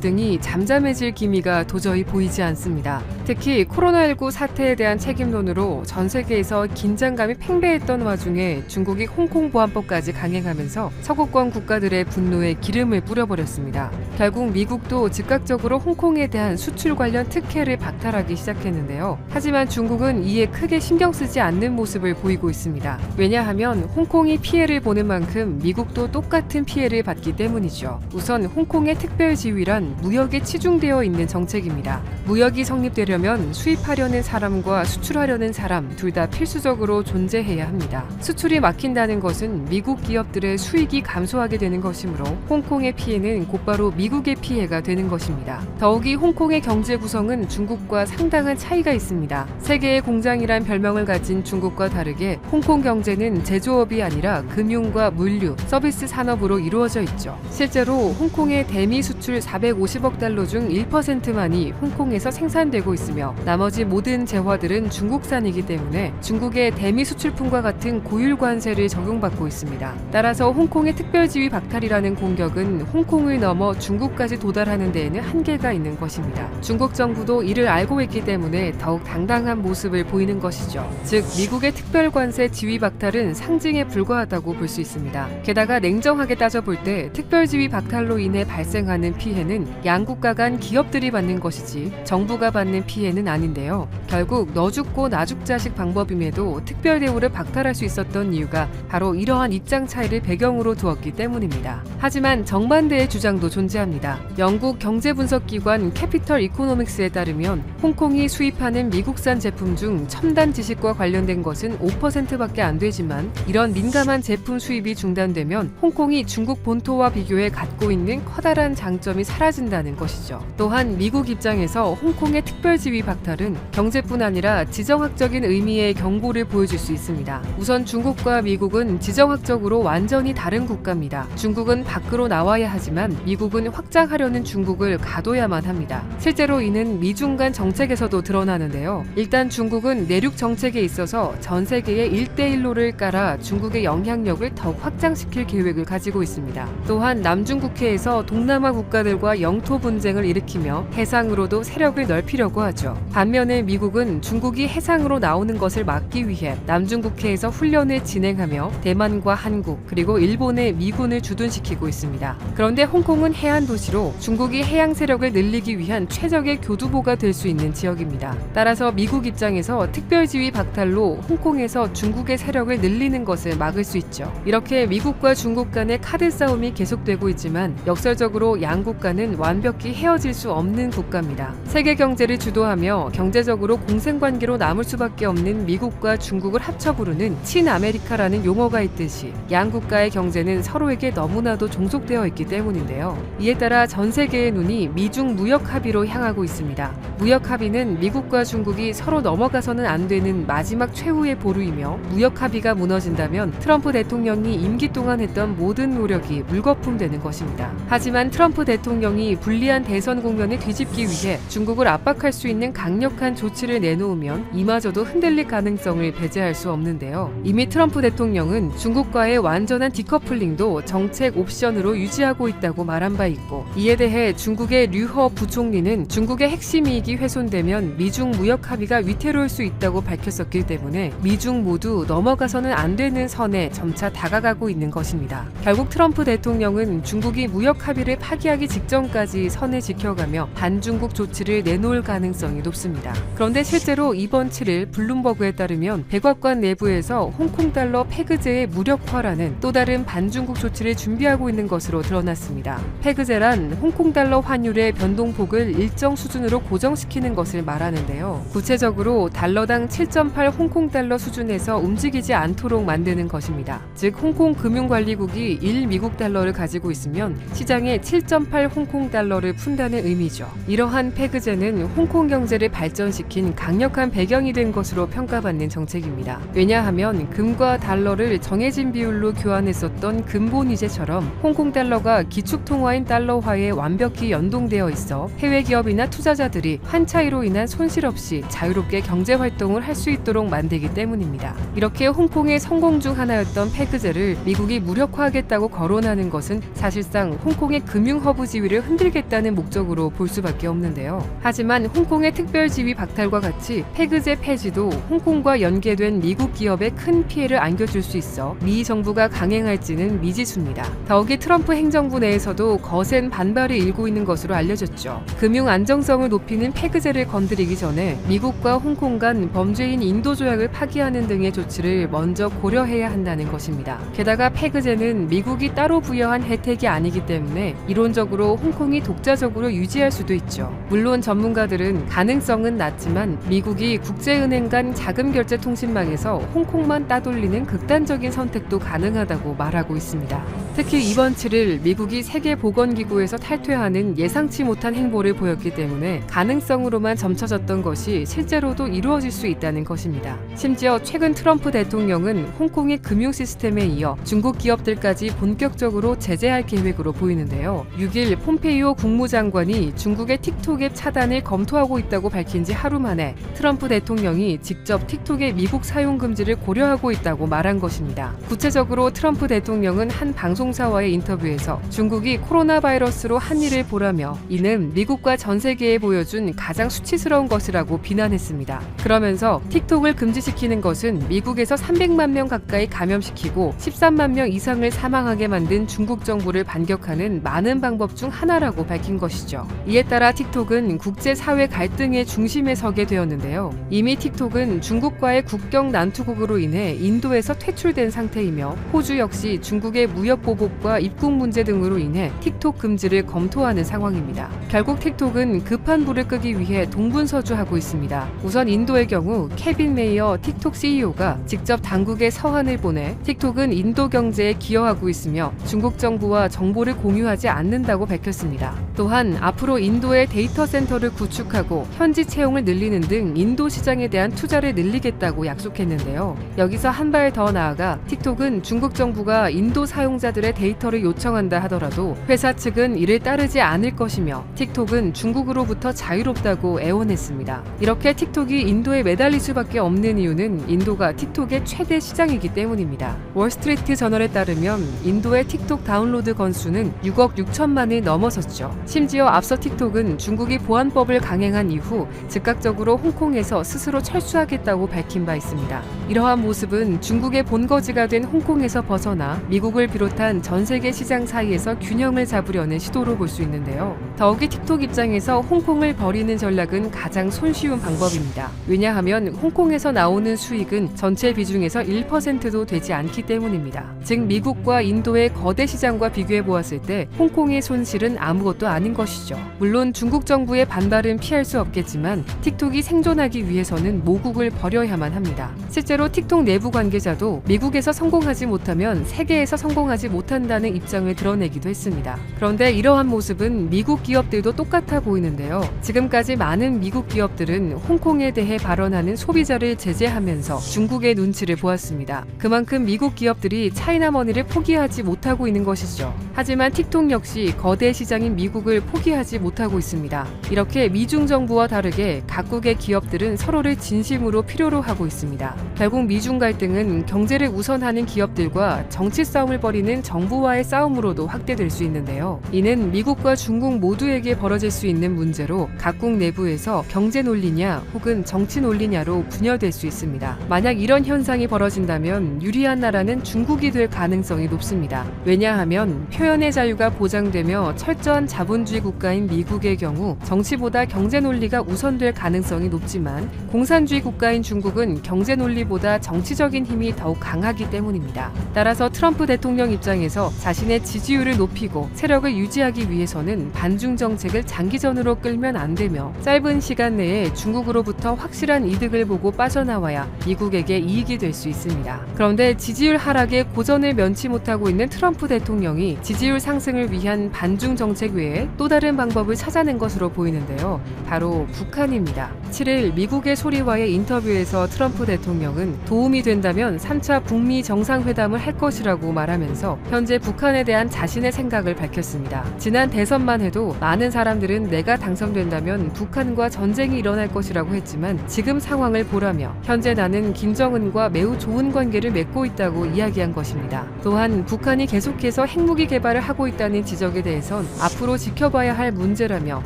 등이 잠잠해질 기미가 도저히 보이지 않습니다. 특히 코로나19 사태에 대한 책임론으로 전 세계에서 긴장감이 팽배했던 와중에 중국이 홍콩 보안법까지 강행하면서 서구권 국가들의 분노에 기름을 뿌려버렸습니다. 결국 미국도 즉각적으로 홍콩에 대한 수출 관련 특혜를 박탈하기 시작했는데요. 하지만 중국은 이에 크게 신경 쓰지 않는 모습을 보이고 있습니다. 왜냐하면 홍콩이 피해를 보는 만큼 미국도 똑같은 피해를 받기 때문이죠. 우선 홍콩의 특별 지위란 무역에 치중되어 있는 정책입니다. 무역이 성립되려면 수입하려는 사람과 수출하려는 사람 둘 다 필수적으로 존재해야 합니다. 수출이 막힌다는 것은 미국 기업들의 수익이 감소하게 되는 것이므로 홍콩의 피해는 곧바로 미국의 피해가 되는 것입니다. 더욱이 홍콩의 경제 구성은 중국과 상당한 차이가 있습니다. 세계의 공장이란 별명을 가진 중국과 다르게 홍콩 경제는 제조업이 아니라 금융과 물류, 서비스 산업으로 이루어져 있죠. 실제로 홍콩의 대미 수출 450억 달러 중 1%만이 홍콩에서 생산되고 있으며 나머지 모든 재화들은 중국산이기 때문에 중국의 대미 수출품과 같은 고율 관세를 적용받고 있습니다. 따라서 홍콩의 특별지위 박탈이라는 공격은 홍콩을 넘어 중국까지 도달하는 데에는 한계가 있는 것입니다. 중국 정부도 이를 알고 있기 때문에 더욱 당당한 모습을 보이는 것이죠. 즉 미국의 특별관세 지위 박탈은 상징에 불과하다고 볼 수 있습니다. 게다가 냉정하게 따져볼 때 특별지위 박탈로 인해 발생하는 피해는 양국가 간 기업들이 받는 것이지 정부가 받는 피해는 아닌데요. 결국 너 죽고 나 죽자식 방법임에도 특별 대우를 박탈할 수 있었던 이유가 바로 이러한 입장 차이를 배경으로 두었기 때문입니다. 하지만 정반대의 주장도 존재합니다. 영국 경제분석기관 캐피털 이코노믹스에 따르면 홍콩이 수입하는 미국산 제품 중 첨단 지식과 관련된 것은 5%밖에 안 되지만 이런 민감한 제품 수입이 중단되면 홍콩이 중국 본토와 비교해 갖고 있는 커다란 장점이 사라진다는 것이죠. 또한 미국 입장에서 홍콩의 특별지위 박탈은 경제뿐 아니라 지정학적인 의미의 경고를 보여줄 수 있습니다. 우선 중국과 미국은 지정학적으로 완전히 다른 국가입니다. 중국은 밖으로 나와야 하지만 미국은 확장하려는 중국을 가둬야만 합니다. 실제로 이는 미중 간 정책에서도 드러나는데요. 일단 중국은 내륙 정책에 있어서 전 세계에 1대1로를 깔아 중국의 영향력을 더욱 확장시킬 계획을 가지고 있습니다. 또한 남중국해에서 동남아 국가들과 영토 분쟁을 일으키며 해상으로도 세력을 넓히려고 하죠. 반면에 미국은 중국이 해상으로 나오는 것을 막기 위해 남중국해에서 훈련을 진행하며 대만과 한국 그리고 일본의 미군을 주둔시키고 있습니다. 그런데 홍콩은 해안 도시로 중국이 해양 세력을 늘리기 위한 최적의 교두보가 될 수 있는 지역입니다. 따라서 미국 입장에서 특별지위 박탈로 홍콩에서 중국의 세력을 늘리는 것을 막을 수 있죠. 이렇게 미국과 중국 간의 카드 싸움이 계속되고 있지만 역설적으로 양국 간은 완벽히 헤어질 수 없는 국가입니다. 세계 경제를 주도하며 경제적으로 공생관계로 남을 수밖에 없는 미국과 중국을 합쳐 부르는 친아메리카라는 용어가 있듯이 양국가의 경제는 서로에게 너무나도 종속되어 있기 때문인데요. 이에 따라 전 세계의 눈이 미중 무역 합의로 향하고 있습니다. 무역 합의는 미국과 중국이 서로 넘어가서는 안 되는 마지막 최후의 보루이며 무역 합의가 무너진다면 트럼프 대통령이 임기 동안 했던 모든 노력이 물거품되는 것입니다. 하지만 트럼프 대통령이 불리한 대선 국면을 뒤집기 위해 중국을 압박할 수 있는 강력한 조치를 내놓으면 이마저도 흔들릴 가능성을 배제할 수 없는데요. 이미 트럼프 대통령은 중국과의 완전한 디커플링도 정책 옵션으로 유지하고 있다고 말한 바 있고 이에 대해 중국의 류허 부총리는 중국의 핵심 이익이 훼손되면 미중 무역 합의가 위태로울 수 있다고 밝혔었기 때문에 미중 모두 넘어가서는 안 되는 선에 점차 다가가고 있는 것입니다. 결국 트럼프 대통령은 중국이 무역 합의를 파기하기 직전까지 선을 지켜가며 반중국 조치를 내놓을 가능성이 높습니다. 그런데 실제로 이번 7일 블룸버그에 따르면 백악관 내부에서 홍콩 달러 페그제의 무력화라는 또 다른 반중국 조치를 준비하고 있는 것으로 드러났습니다. 페그제란 홍콩 달러 환율의 변동폭을 일정 수준으로 고정시키는 것을 말하는데요. 구체적으로 달러당 7.8 홍콩 달러 수준에서 움직이지 않도록 만드는 것입니다. 즉 홍콩 금융관리국이 1 미국 달러를 가지고 있으면 시장에 7.8 홍콩 달러를 푼다는 의미죠. 이러한 페그제는 홍콩 경제를 발전시킨 강력한 배경이 된 것으로 평가받는 정책입니다. 왜냐하면 금과 달러를 정해진 비율로 교환했었던 금본위제처럼 홍콩 달러가 기축통화인 달러화에 완벽히 연동되어 있어 해외 기업이나 투자자들이 환차이로 인한 손실 없이 자유롭게 경제 활동을 할 수 있도록 만들기 때문입니다. 이렇게 홍콩의 성공 중 하나였던 페그제를 미국이 무력화하겠다고 거론하는 것은 사실상 홍콩의 금융 허브 지위를 흔들겠다는 목적으로 볼 수밖에 없는데요. 하지만 홍콩의 특별지위 박탈과 같이 페그제 폐지도 홍콩과 연계된 미국 기업에 큰 피해를 안겨줄 수 있어 미 정부가 강행할지는 미지수입니다. 더욱이 트럼프 행정부 내에서도 거센 반발이 일고 있는 것으로 알려졌죠. 금융 안정성을 높이는 페그제를 건드리기 전에 미국과 홍콩 간 범죄인 인도 조약을 파기하는 등의 조치를 먼저 고려해야 한다는 것입니다. 게다가 페그제는 미국이 따로 부여한 혜택이 아니기 때문에 이론적으로 홍콩이 독자적으로 유지할 수도 있죠. 물론 전문가들은 가능성은 낮지만 미국이 국제은행 간 자금결제 통신망에서 홍콩만 따돌리는 극단적인 선택도 가능하다고 말하고 있습니다. 특히 이번 7일 미국이 세계보건기구에서 탈퇴하는 예상치 못한 행보를 보였기 때문에 가능성으로만 점쳐졌던 것이 실제로도 이루어질 수 있다는 것입니다. 심지어 최근 트럼프 대통령은 홍콩의 금융 시스템에 이어 중국 기업들까지 본격적으로 제재할 계획으로 보이는데요. 6일 폼페이오 국무장관이 중국의 틱톡 앱 차단을 검토하고 있다고 밝힌 지 하루 만에 트럼프 대통령이 직접 틱톡의 미국 사용 금지를 고려하고 있다고 말한 것입니다. 구체적으로 트럼프 대통령은 한 방송사와의 인터뷰에서 중국이 코로나 바이러스로 한 일을 보라며 이는 미국과 전 세계에 보여준 가장 수치스러운 것이라고 비난했습니다. 그러면서 틱톡을 금지시키는 것은 미국에서 300만 명 가까이 감염시키고 13만 명 이상을 사망하게 만든 중국 정부를 반격하는 많은 방법 중 하나라고 밝힌 것이죠. 이에 따라 틱톡은 국제사회 갈등의 중심에 서게 되었는데요. 이미 틱톡은 중국과의 국경 난투국으로 인해 인도에서 퇴출된 상태이며 호주 역시 중국의 무역 보복과 입국 문제 등으로 인해 틱톡 금지를 검토하는 상황입니다. 결국 틱톡은 급한 불을 끄기 위해 동분서주하고 있습니다. 우선 인도의 경우 케빈 메이어 틱톡 CEO가 직접 당국에 서한을 보내 틱톡은 인도 경제에 기여하고 있으며 중국 정부와 정보를 공유하지 않는다고 밝혔습니다. 또한 앞으로 인도의 데이터 센터를 구축하고 현지 채용을 늘리는 등 인도 시장에 대한 투자를 늘리겠다고 약속했는데요. 여기서 한 발 더 나아가 틱톡은 중국 정부가 인도 사용자들의 데이터를 요청한다 하더라도 회사 측은 이를 따르지 않을 것이며 틱톡은 중국으로부터 자유롭다고 애원했습니다. 이렇게 틱톡이 인도에 매달릴 수밖에 없는 이유는 인도가 틱톡의 최대 시장이기 때문입니다. 월스트리트 저널에 따르면 인도의 틱톡 다운로드 건수는 6억 6천만을 넘어섰죠. 심지어 앞서 틱톡은 중국이 보안법을 강행한 이후 즉각적으로 홍콩에서 스스로 철수하겠다고 밝힌 바 있습니다. 이러한 모습은 중국의 본거지가 된 홍콩에서 벗어나 미국을 비롯한 전 세계 시장 사이에서 균형을 잡으려는 시도로 볼 수 있는데요. 더욱이 틱톡 입장에서 홍콩을 버리는 전략은 가장 손쉬운 방법입니다. 왜냐하면 홍콩에서 나오는 수익은 전체 비중에서 1%도 되지 않기 때문입니다. 즉 미국과 인도의 거대 시장과 비교해 보았을 때 홍콩의 손실은 아무것도 아닌 것이죠. 물론 중국 정부의 반발은 피할 수 없겠지만 틱톡이 생존하기 위해서는 모국을 버려야만 합니다. 실제로 틱톡 내부 관계자도 미국에서 성공하지 못하면 세계에서 성공하지 못한다는 입장을 드러내기도 했습니다. 그런데 이러한 모습은 미국 기업들도 똑같아 보이는데요. 지금까지 많은 미국 기업들은 홍콩에 대해 발언하는 소비자를 제재하면서 중국의 눈치를 보았습니다. 그만큼 미국 기업들이 차이나머니를 포기하지 못하고 있는 것이죠. 하지만 틱톡 역시 거대 시장인 미국을 포기하지 못하고 있습니다. 이렇게 미중 정부와 다르게 각국의 기업들은 서로를 진심으로 필요로 하고 있습니다. 결국 미중 갈등은 경제를 우선하는 기업들과 정치 싸움을 벌이는 정부와의 싸움으로도 확대될 수 있는데요. 이는 미국과 중국 모두에게 벌어질 수 있는 문제로 각국 내부에서 경제 논리냐 혹은 정치 논리냐로 분열될 수 있습니다. 만약 이런 현상이 벌어진다면 유리한 나라는 중국이 될 가능성이 높습니다. 왜냐하면 표현의 자유가 보장되며 철저한 자본주의 국가인 미국의 경우 정치보다 경제 논리가 우선될 가능성이 높지만 공산주의 국가인 중국은 경제 논리보다 정치적인 힘이 더욱 강하기 때문입니다. 따라서 트럼프 대통령 입장에서 자신의 지지율을 높이고 세력을 유지하기 위해서는 반중 정책을 장기전으로 끌면 안 되며 짧은 시간 내에 중국으로부터 확실한 이득을 보고 빠져나와야 미국에게 이익이 될 수 있습니다. 그런데 지지율 하락에 고전을 면치 못하고 있는 트럼프 대통령이 지지율 상승을 위한 반중 정책 외에 또 다른 방법을 찾아낸 것으로 보이는데요. 바로 북한입니다. 27일 미국의 소리와의 인터뷰에서 트럼프 대통령은 도움이 된다면 3차 북미 정상회담을 할 것이라고 말하면서 현재 북한에 대한 자신의 생각을 밝혔습니다. 지난 대선만 해도 많은 사람들은 내가 당선된다면 북한과 전쟁이 일어날 것이라고 했지만 지금 상황을 보라며 현재 나는 김정은과 매우 좋은 관계를 맺고 있다고 이야기한 것입니다. 또한 북한이 계속해서 핵무기 개발을 하고 있다는 지적에 대해선 앞으로 지켜봐야 할 문제라며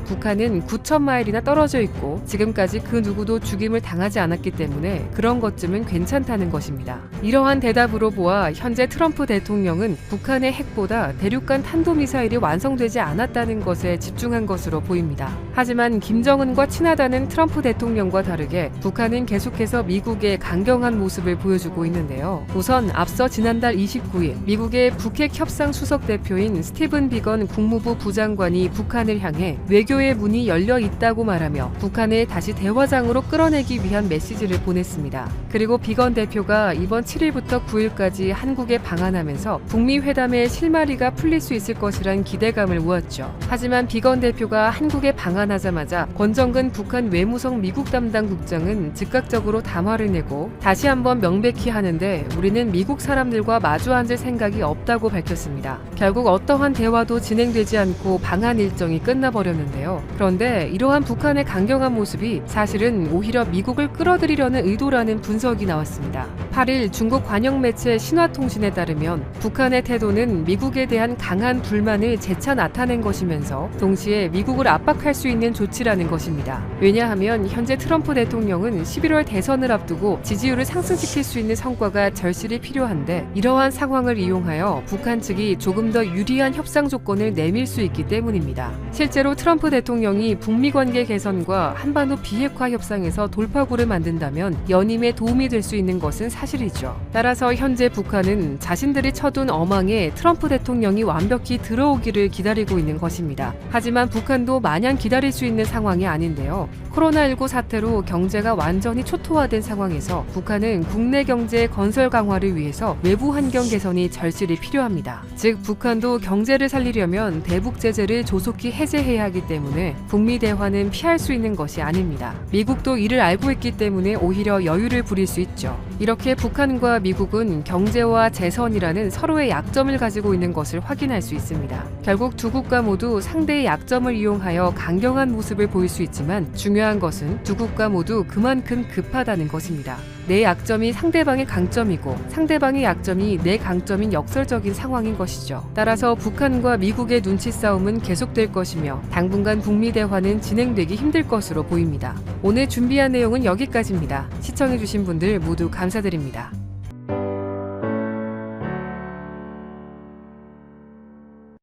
북한은 9,000마일이나 떨어져 있고 지금까지 그 누구도 죽임을 당하지 않았기 때문에 그런 것쯤은 괜찮다는 것입니다. 이러한 대답으로 보아 현재 트럼프 대통령은 북한의 핵보다 대륙간 탄도미사일이 완성되지 않았다는 것에 집중한 것으로 보입니다. 하지만 김정은과 친하다는 트럼프 대통령과 다르게 북한은 계속해서 미국의 강경한 모습을 보여주고 있는데요. 우선 앞서 지난달 29일 미국의 북핵 협상 수석 대표인 스티븐 비건 국무부 부장관이 북한을 향해 외교의 문이 열려 있다고 말하며 북한을 다시 대화장으로 끌어내기 위한 메시지를 보냈습니다. 그리고 비건 대표가 이번 7일부터 9일까지 한국에 방한하면서 북미 회담의 실마리가 풀릴 수 있을 것이란 기대감을 모았죠. 하지만 비건 대표가 한국에 방한하자마자 권정근 북한 외무성 미국 담당 국장은 즉각적으로 담화를 내고 다시 한번 명백히 하는데 우리는 미국 사람들과 마주 앉을 생각이 없다고 밝혔습니다. 결국 어떠한 대화도 진행되지 않고 방한 일정이 끝나버렸는데요. 그런데 이러한 북한의 강경한 모습이 사실은 오히려 미국을 끌어들이려는 의도라는 분석이 나왔습니다. 8일 중국 관영 매체 신화통신에 따르면 북한의 태도는 미국에 대한 강한 불만을 재차 나타낸 것이면서 동시에 미국을 압박할 수 있는 조치라는 것입니다. 왜냐하면 현재 트럼프 대통령은 11월 대선을 앞두고 지지율을 상승시킬 수 있는 성과가 절실히 필요한데 이러한 상황을 이용하여 북한 측이 조금 더 유리한 협상 조건을 내밀 수 있기 때문입니다. 실제로 트럼프 대통령이 북미 관계 개선과 한반도 비핵화 협상에서 돌파구를 만든다면 연임에 도움이 될 수 있는 것은 사실이죠. 따라서 현재 북한은 자신들이 쳐둔 어망에 트럼프 대통령이 완벽히 들어오기를 기다리고 있는 것입니다. 하지만 북한도 마냥 기다릴 수 있는 상황이 아닌데요. 코로나19 사태로 경제가 완전히 초토화된 상황에서 북한은 국내 경제 건설 강화를 위해서 외부 환경 개선이 절실히 필요합니다. 즉 북한도 경제를 살리려면 대북 제재를 조속히 해제해야 하기 때문에 북미 대화는 피할 수 있는 것이 아닙니다. 미국도 이를 알고 있기 때문에 오히려 여유를 부릴 수 있죠. 이렇게 북한과 미국은 경제와 재선이라는 서로의 약점을 가지고 있는 것을 확인할 수 있습니다. 결국 두 국가 모두 상대의 약점을 이용하여 강경한 모습을 보일 수 있지만 중요한 것은 두 국가 모두 그만큼 급하다는 것입니다. 내 약점이 상대방의 강점이고 상대방의 약점이 내 강점인 역설적인 상황인 것이죠. 따라서 북한과 미국의 눈치 싸움은 계속될 것이며 당분간 북미 대화는 진행되기 힘들 것으로 보입니다. 오늘 준비한 내용은 여기까지입니다. 시청해주신 분들 모두 감사드립니다.